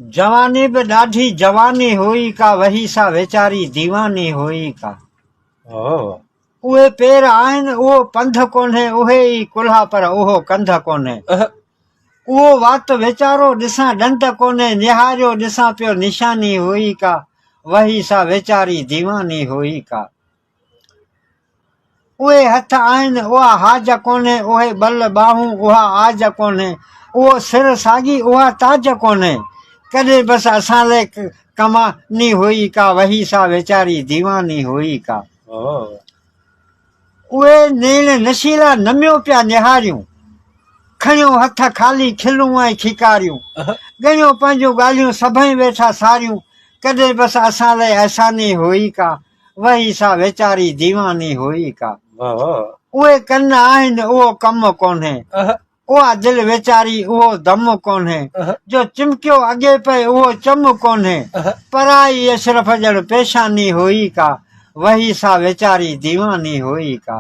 जवानी बि ॾाढी जवानी हुई का, वही सा वेचारी दीवानी हुई का। उहे पेर आहिनि उहो पंध कोन्हे, उहे ई कुल्हा पर उहो कंध कोन्हे। उहो वात वेचारो ॾिसां ॾंद कोन्हे, निहारियो ॾिसां पियो निशानी हुई का, वही सा वेचारी दीवानी हुई का। उहे हथ आहिनि उहा हाज कोन्हे, उहे बल ॿाहूं उहा आज कोन्हे, उहो सिर साॻी उहा ताज कोन्हे, कॾहिं बसि असां लाइ कमानी हुई का, वही सा वेचारी दीवानी हुई का। उहे नेण नशीला नमियो पिया निहारियूं, खणियो हथ खाली खिलूं ऐं खिकारियूं, ॻणियो पंहिंजूं ॻाल्हियूं सभई वेठा सारियूं, कॾहिं बसि असां लाइ अहसानी हुई का, वही सा वेचारी दीवानी हुई का। उहे कन आहिनि उहो कम कोन्हे, उहा दिलि वेचारी उहो दम कोन्हे, जो चिमकियो अॻे पए उहो चम कोन्हे, पराई अशरफ ॼण पेशानी हुई का, वही सा वेचारी दीवानी हुई का।